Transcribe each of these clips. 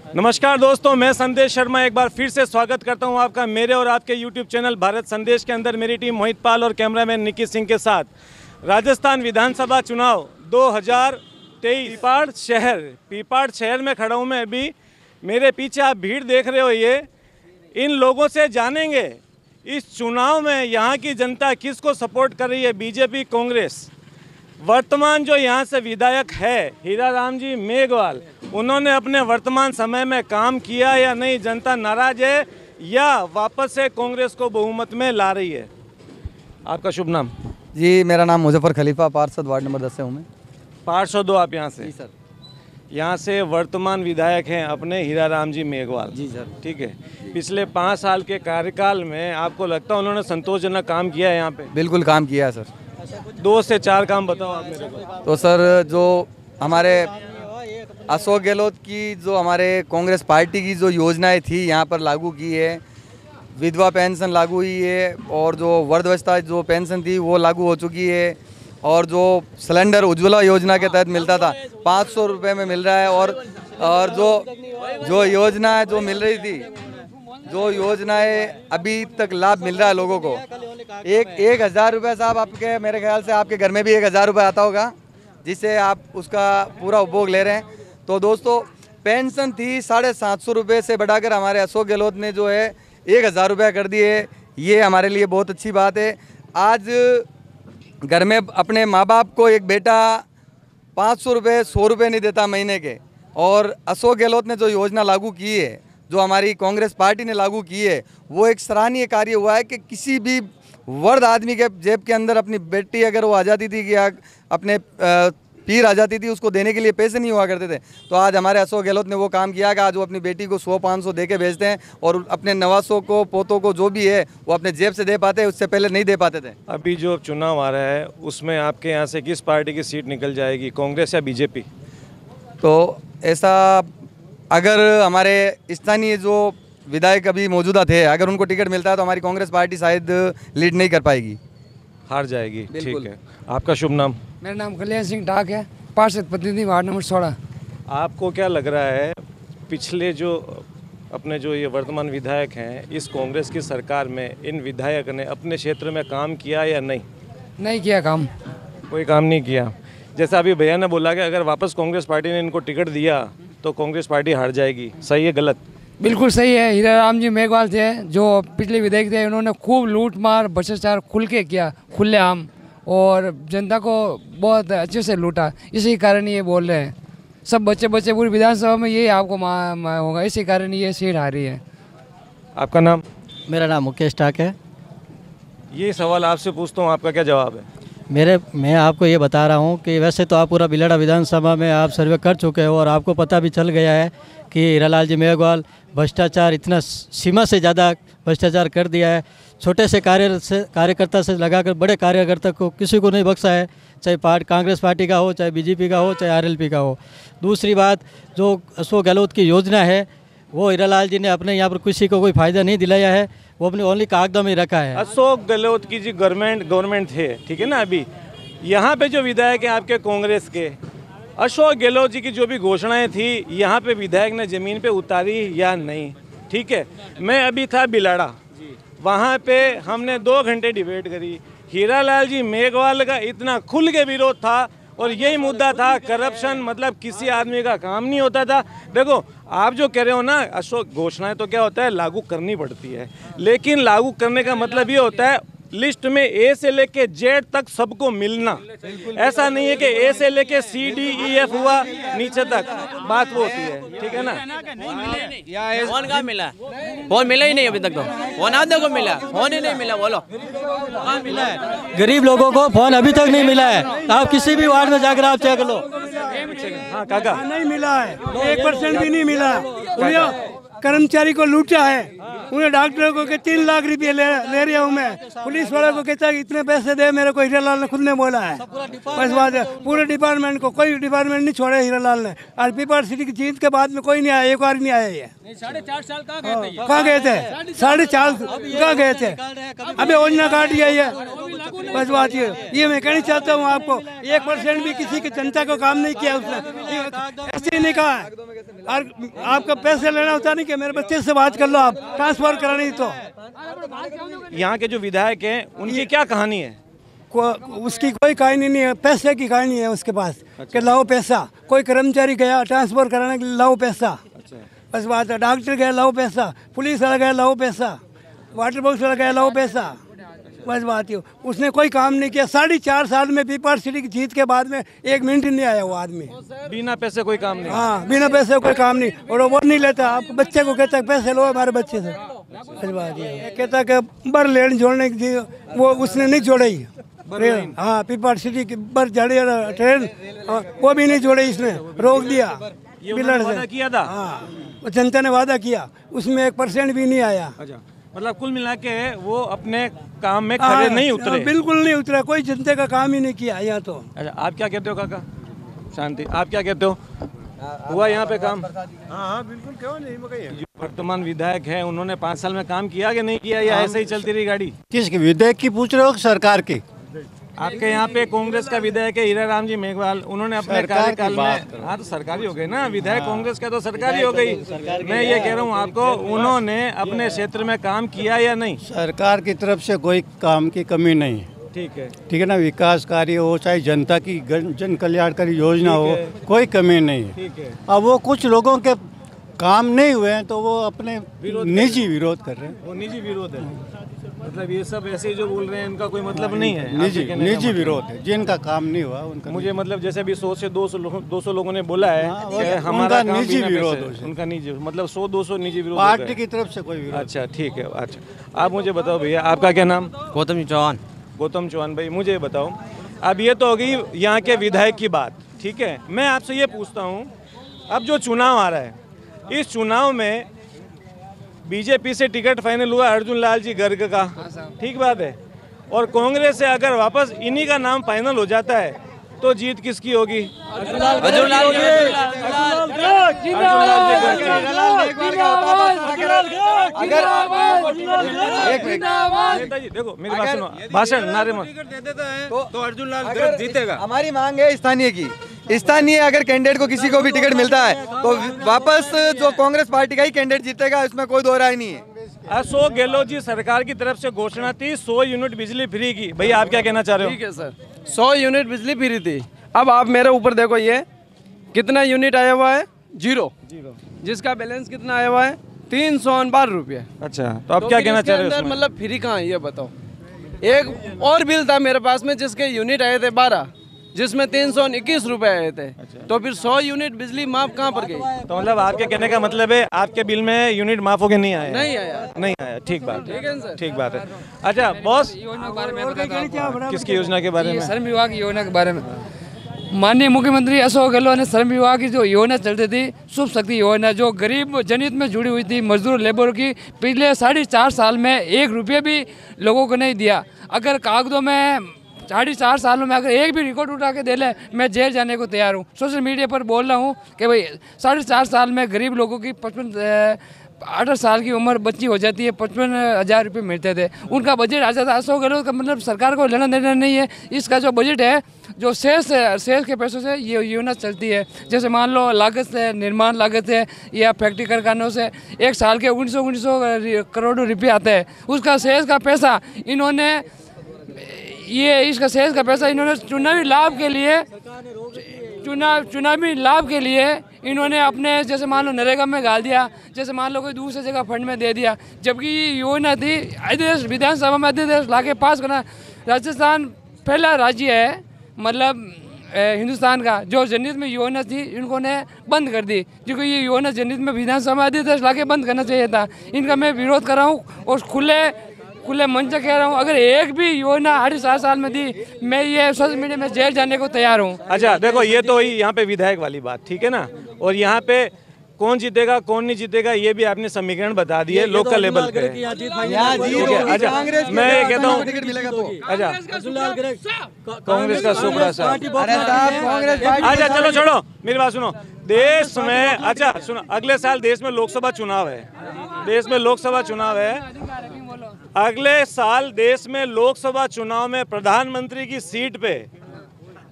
नमस्कार दोस्तों, मैं संदेश शर्मा एक बार फिर से स्वागत करता हूं आपका मेरे और आपके YouTube चैनल भारत संदेश के अंदर। मेरी टीम मोहित पाल और कैमरामैन निकी सिंह के साथ राजस्थान विधानसभा चुनाव 2023 पीपाड़ शहर में खड़ा हूं मैं अभी। मेरे पीछे आप भीड़ देख रहे हो, ये इन लोगों से जानेंगे इस चुनाव में यहाँ की जनता किसको सपोर्ट कर रही है, बीजेपी कांग्रेस। वर्तमान जो यहाँ से विधायक है हीराराम जी मेघवाल, उन्होंने अपने वर्तमान समय में काम किया या नहीं, जनता नाराज है या वापस से कांग्रेस को बहुमत में ला रही है। आपका शुभ नाम? जी, मेरा नाम मुजफ्फर खलीफा, पार्षद वार्ड नंबर 10 से हूँ मैं। पार्षद हो आप यहाँ से? जी सर। यहाँ से वर्तमान विधायक हैं अपने हीराराम जी मेघवाल। जी सर। ठीक है, पिछले 5 साल के कार्यकाल में आपको लगता है उन्होंने संतोषजनक काम किया है यहाँ पे? बिल्कुल काम किया है सर। 2 से 4 काम बताओ आप मेरे को। तो सर, जो हमारे अशोक गहलोत की जो हमारे कांग्रेस पार्टी की जो योजनाएं थी यहाँ पर लागू की है, विधवा पेंशन लागू हुई है और जो वृद्धावस्था जो पेंशन थी वो लागू हो चुकी है, और जो सिलेंडर उज्ज्वला योजना के तहत मिलता था 500 रुपये में मिल रहा है, और जो योजना जो मिल रही थी, जो योजनाएं अभी तक लाभ मिल रहा है लोगों को, 1,000 रुपये साहब, आपके मेरे ख्याल से आपके घर में भी 1,000 रुपये आता होगा जिससे आप उसका पूरा उपभोग ले रहे हैं। तो दोस्तों, पेंशन थी 750 रुपये से बढ़ाकर हमारे अशोक गहलोत ने जो है 1,000 रुपये कर दिए। ये हमारे लिए बहुत अच्छी बात है। आज घर में अपने माँ बाप को एक बेटा 500 रुपये 100 रुपये नहीं देता महीने के, और अशोक गहलोत ने जो योजना लागू की है, जो हमारी कांग्रेस पार्टी ने लागू की है, वो एक सराहनीय कार्य हुआ है कि किसी भी वृद्ध आदमी के जेब के अंदर अपनी बेटी अगर वो आ जाती थी या अपने पीर आ जाती थी, उसको देने के लिए पैसे नहीं हुआ करते थे। तो आज हमारे अशोक गहलोत ने वो काम किया कि आज वो अपनी बेटी को 100-500 दे के भेजते हैं, और अपने नवासों को, पोतों को, जो भी है वो अपने जेब से दे पाते हैं, उससे पहले नहीं दे पाते थे। अभी जो चुनाव आ रहा है उसमें आपके यहाँ से किस पार्टी की सीट निकल जाएगी, कांग्रेस या बीजेपी? तो ऐसा, अगर हमारे स्थानीय जो विधायक अभी मौजूदा थे, अगर उनको टिकट मिलता है तो हमारी कांग्रेस पार्टी शायद लीड नहीं कर पाएगी, हार जाएगी। ठीक है, आपका शुभ नाम? मेरा नाम कल्याण सिंह ढाक है, पार्षद प्रतिनिधि वार्ड नंबर 16। आपको क्या लग रहा है, पिछले जो अपने जो ये वर्तमान विधायक हैं इस कांग्रेस की सरकार में, इन विधायक ने अपने क्षेत्र में काम किया या नहीं? नहीं किया काम, कोई काम नहीं किया। जैसा अभी भैया ने बोला कि अगर वापस कांग्रेस पार्टी ने इनको टिकट दिया तो कांग्रेस पार्टी हार जाएगी, सही है गलत? बिल्कुल सही है। हीराराम जी मेघवाल थे जो पिछले विधायक थे, उन्होंने खूब लूट मार भ्रष्टाचार खुल के किया, खुलेआम, और जनता को बहुत अच्छे से लूटा। इसी कारण ये बोल रहे हैं, सब बच्चे पूरी विधानसभा में ये आपको होगा, इसी कारण ये सीट हारी है। आपका नाम? मेरा नाम मुकेश ठाक है। ये सवाल आपसे पूछता हूँ, आपका क्या जवाब है? मैं आपको ये बता रहा हूँ कि वैसे तो आप पूरा बिलाड़ा विधानसभा में आप सर्वे कर चुके हो और आपको पता भी चल गया है कि हीरालाल जी मेघवाल भ्रष्टाचार, इतना सीमा से ज़्यादा भ्रष्टाचार कर दिया है। छोटे से कार्यकर्ता से लगाकर बड़े कार्यकर्ता को किसी को नहीं बख्शा है, चाहे कांग्रेस पार्टी का हो, चाहे बीजेपी का हो, चाहे आरएलपी का हो। दूसरी बात, जो अशोक गहलोत की योजना है वो हीरालाल जी ने अपने यहाँ पर किसी को कोई फ़ायदा नहीं दिलाया है, वो अपने ओनली कागज़ों में रखा है। अशोक गहलोत की जी गवर्नमेंट थे, ठीक है ना। अभी यहाँ पे जो विधायक हैं आपके कांग्रेस के, अशोक गहलोत जी की जो भी घोषणाएं थी यहाँ पे विधायक ने ज़मीन पे उतारी या नहीं? ठीक है, मैं अभी था बिलाड़ा, वहाँ पे हमने 2 घंटे डिबेट करी। हीरालाल जी मेघवाल का इतना खुल के विरोध था, और यही मुद्दा था करप्शन, मतलब किसी आदमी का काम नहीं होता था। देखो, आप जो कह रहे हो ना, अशोक घोषणाएं तो क्या होता है, लागू करनी पड़ती है, लेकिन लागू करने का मतलब ये होता है लिस्ट में ए से लेके जेड तक सबको मिलना। ऐसा नहीं है कि ए से लेके सी डी ई एफ हुआ नीचे तक, बात वो होती है, ठीक है ना। फोन कहाँ मिला? फोन मिला ही नहीं अभी तक, तो फोन आधे को मिला, फोन ही नहीं मिला। बोलो कहाँ मिला है? गरीब लोगों को फोन अभी तक नहीं मिला है। आप किसी भी वार्ड में जाकर आप चेक लो। हाँ काका, नहीं मिला है, 1% भी नहीं मिला। कर्मचारी को लूटा है, उन्हें डॉक्टर को कि 3 लाख रुपये ले रहा हूँ मैं, पुलिस वाले को कहता है इतने पैसे दे मेरे को, हीरालाल ने खुद ने बोला है। बस बात है, पूरे डिपार्टमेंट को, कोई डिपार्टमेंट नहीं छोड़ा हीरालाल ने। और पीपल सिटी की जीत के बाद में कोई नहीं आया, एक बार नहीं आया ये। 4.5 साल कहाँ गए थे? 4.5 कहाँ गए थे? अबे योजना काट दिया ये। बस बात ये मैं कहना चाहता हूँ आपको, 1% भी किसी की जनता को काम नहीं किया उसने, ऐसे ही नहीं कहा है। और आपका पैसे लेना होता नहीं कि मेरे बच्चे से बात कर लो, आप ट्रांसफर करानी तो। यहाँ के जो विधायक हैं उनकी क्या कहानी है? उसकी कोई कहानी नहीं है, पैसे की कहानी है उसके पास। कि लाओ पैसा, कोई कर्मचारी गया ट्रांसफर कराने के लिए लाओ पैसा। बस बात है, डॉक्टर गया लाओ पैसा, पुलिस वाला गया लाओ पैसा, वाटर बॉक्स वाला गया लाओ पैसा। बस बात है, उसने कोई काम नहीं किया। 4.5 साल में पीपल सिटी की जीत के बाद में 1 मिनट नहीं आया वो आदमी। बिना पैसे कोई काम नहीं। हाँ, बिना पैसे कोई काम नहीं। और वो नहीं लेता, आपको बच्चे को कहता है पैसे लो हमारे बच्चे से। बस बात ये कहता कि बर लेन जोड़ने की वो उसने नहीं जोड़ी। हाँ, पीपल सिटी की बर जड़ी ट्रेन वो भी नहीं जोड़े, इसने रोक दिया। पिलर से किया था। हाँ, जनता ने वादा किया, उसमें 1% भी नहीं आया। अच्छा, मतलब कुल मिला के वो अपने काम में खड़े नहीं उतरे। बिल्कुल नहीं उतरा, कोई जनता का काम ही नहीं किया यहाँ तो। अच्छा, आप क्या कहते हो काका? शांति, आप क्या कहते हो? हुआ यहाँ पे काम? हाँ बिल्कुल, क्यों नहीं। जो वर्तमान विधायक है उन्होंने 5 साल में काम किया कि नहीं किया, या ऐसे ही चलती रही गाड़ी? किसके विधायक की पूछ रहे हो? सरकार की। आपके यहाँ पे कांग्रेस का विधायक है हीराराम जी मेघवाल, उन्होंने अपने कार्यकाल में, हाँ तो सरकारी हो गई ना, विधायक कांग्रेस का तो सरकारी हो गई। मैं ये कह रहा हूँ आपको, उन्होंने अपने क्षेत्र में काम किया या नहीं? सरकार की तरफ से कोई काम की कमी नहीं है। ठीक है ना, विकास कार्य हो चाहे जनता की जन कल्याणकारी योजना हो, कोई कमी नहीं है। अब वो कुछ लोगों के काम नहीं हुए हैं तो वो अपने निजी विरोध कर रहे हैं। वो निजी विरोध है, मतलब ये सब ऐसे जो बोल रहे हैं इनका कोई मतलब नहीं है। निजी विरोध है, जिनका काम नहीं हुआ उनका। मुझे मतलब जैसे अभी 100 से 200 लोगों ने बोला है हमारा निजी विरोध, उनका निजी, मतलब 100-200 निजी विरोध पार्टी की तरफ से कोई विरोध। अच्छा ठीक है। अच्छा, आप मुझे बताओ भैया, आपका क्या नाम? गौतम चौहान। गौतम चौहान भाई, मुझे बताओ, अब ये तो होगी यहाँ के विधायक की बात, ठीक है। मैं आपसे ये पूछता हूँ, अब जो चुनाव आ रहा है, इस चुनाव में बीजेपी से टिकट फाइनल हुआ अर्जुन लाल जी गर्ग का, ठीक बात है, और कांग्रेस से अगर वापस इन्हीं का नाम फाइनल हो जाता है तो जीत किसकी होगी? अर्जुन लाल। नेताजी देखो, मेरी बात सुनो, भाषण नारे मत तो अर्जुन लाल गर्ग जीतेगा। हमारी मांग है स्थानीय की, स्थानीय अगर कैंडिडेट को किसी को भी टिकट मिलता है तो वापस जो कांग्रेस पार्टी का ही कैंडिडेट जीतेगा, इसमें कोई दो राय नहीं है। अशोक गहलोत जी सरकार की तरफ से घोषणा थी 100 यूनिट बिजली फ्री की, भैया आप क्या कहना चाह रहे हो? ठीक है सर, 100 यूनिट बिजली फ्री थी। अब आप मेरे ऊपर देखो, ये कितना यूनिट आया हुआ है? 0। जिसका बैलेंस कितना आया हुआ है? 312 रुपये। अच्छा, तो आप क्या कहना चाह रहे हो? मतलब फ्री कहाँ है ये बताओ। एक और बिल था मेरे पास में जिसके यूनिट आए थे 12, जिसमें 321 रुपए आए थे। तो फिर 100 यूनिट बिजली माफ कहाँ पर गई? तो मतलब आपके कहने का मतलब है आपके बिल में यूनिट माफ हो के नहीं आया? नहीं आया, नहीं आया। ठीक बात है, ठीक बात है। अच्छा बॉस, किसकी योजना के बारे में? श्रम विभाग की योजना के बारे में। माननीय मुख्यमंत्री अशोक गहलोत ने श्रम विभाग की जो योजना चलती थी, शुभ शक्ति योजना, जो गरीब जनहित में जुड़ी हुई थी, मजदूर लेबर की, पिछले 4.5 साल में 1 रुपये भी लोगों को नहीं दिया। अगर कागजों में 4.5 सालों में अगर एक भी रिकॉर्ड उठा के दे ले, मैं जेल जाने को तैयार हूँ। सोशल मीडिया पर बोल रहा हूँ कि भाई 4.5 साल में गरीब लोगों की 18 साल की उम्र बच्ची हो जाती है, 55,000 रुपये मिलते थे, उनका बजट आ जाता है। अशोक गहलोत का मतलब सरकार को लेना देना नहीं है। इसका जो बजट है, जो सेल्स के पैसों से ये योजना चलती है। जैसे मान लो लागत से, निर्माण लागत है या फैक्ट्री कारखानों से 1 साल के 1900 करोड़ रुपये आते हैं, उसका सेल्स का पैसा इन्होंने सेल्स का पैसा इन्होंने चुनावी लाभ के लिए इन्होंने अपने, जैसे मान लो नरेगा में डाल दिया, जैसे मान लो कोई दूसरी जगह फंड में दे दिया। जबकि ये योजना थी अध्यादेश, विधानसभा में अध्यादेश लाके पास करना। राजस्थान पहला राज्य है, मतलब हिंदुस्तान का, जो जनहित में योजना थी इनको ने बंद कर दी, क्योंकि ये योजना जनहित में विधानसभा में अध्यादेश लाके बंद करना चाहिए था। इनका मैं विरोध कर रहा हूँ और खुले मंच से कह रहा हूँ, अगर एक भी योजना 8.5 साल में दी, मैं ये सोशल मीडिया में जेल जाने को तैयार हूँ। अच्छा देखो, ये तो यहाँ पे विधायक वाली बात, ठीक है ना, और यहाँ पे कौन जीतेगा कौन नहीं जीतेगा ये भी आपने समीकरण बता दिए लोकल लेवल पे। अच्छा मैं ये कहता हूँ, अच्छा कांग्रेस का सुपड़ा साहब, अच्छा चलो छोड़ो मेरी बात सुनो। देश में, अच्छा सुनो, अगले साल देश में लोकसभा चुनाव है, देश में लोकसभा चुनाव है। अगले साल देश में लोकसभा चुनाव में प्रधानमंत्री की सीट पे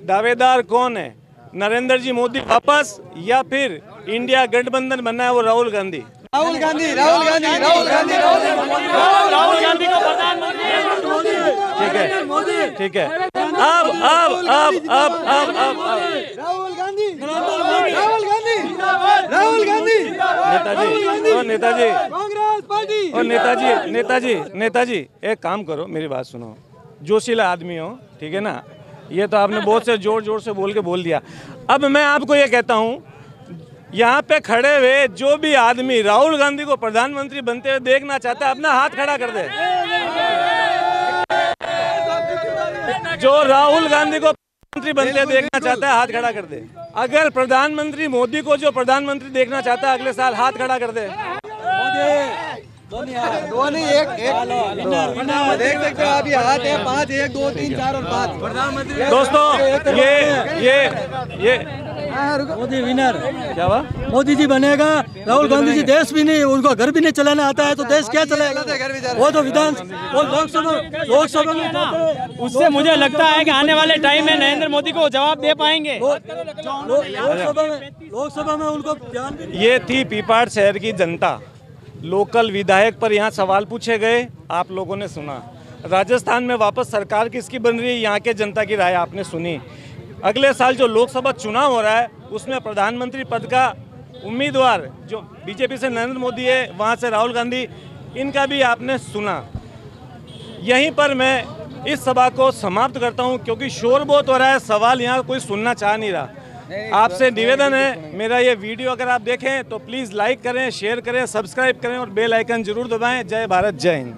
दावेदार कौन है? नरेंद्र जी मोदी वापस, या फिर इंडिया गठबंधन बनना है वो राहुल गांधी? राहुल गांधी, राहुल गांधी, राहुल गांधी, राहुल गांधी को प्रधानमंत्री। ठीक है, ठीक है। अब राहुल गांधी, राहुल गांधी, राहुल गांधी, नेताजी और नेताजी कांग्रेस पार्टी और नेताजी एक काम करो, मेरी बात सुनो, जोशीला आदमी हो, ठीक है ना, ये तो आपने बहुत से जोर जोर से बोल दिया। अब मैं आपको ये कहता हूँ, यहाँ पे खड़े हुए जो भी आदमी राहुल गांधी को प्रधानमंत्री बनते हुए देखना चाहता है, अपना हाथ खड़ा कर दे। जो राहुल गांधी को प्रधानमंत्री बनते हुए देखना चाहता है, हाथ खड़ा कर दे। अगर प्रधानमंत्री मोदी को जो प्रधानमंत्री देखना चाहता है अगले साल, हाथ खड़ा कर दे। दोनों एक देख सकते हो अभी हाथ है 5, 1, 2, 3, 4 और 5 प्रधानमंत्री। दोस्तों ये मोदी विनर। क्या हुआ? मोदी जी बनेगा, राहुल गांधी जी देश भी नहीं, उनको घर भी नहीं चलाना आता है तो देश क्या चलाएगा? वो तो विधान और लोकसभा में उससे मुझे लगता है कि आने वाले टाइम में नरेंद्र मोदी को जवाब दे पाएंगे। लोकसभा में उनको ध्यान भी। ये थी पीपाड़ शहर की जनता। लोकल विधायक पर यहाँ सवाल पूछे गए, आप लोगों ने सुना। राजस्थान में वापस सरकार किसकी बन रही है, यहाँ के जनता की राय आपने सुनी। अगले साल जो लोकसभा चुनाव हो रहा है उसमें प्रधानमंत्री पद का उम्मीदवार जो बीजेपी से नरेंद्र मोदी है, वहाँ से राहुल गांधी, इनका भी आपने सुना। यहीं पर मैं इस सभा को समाप्त करता हूँ क्योंकि शोर बहुत हो रहा है, सवाल यहाँ कोई सुनना चाह नहीं रहा। आपसे निवेदन है, मेरा ये वीडियो अगर आप देखें तो प्लीज़ लाइक करें, शेयर करें, सब्सक्राइब करें और बेल आइकन जरूर दबाएं। जय भारत, जय हिंद।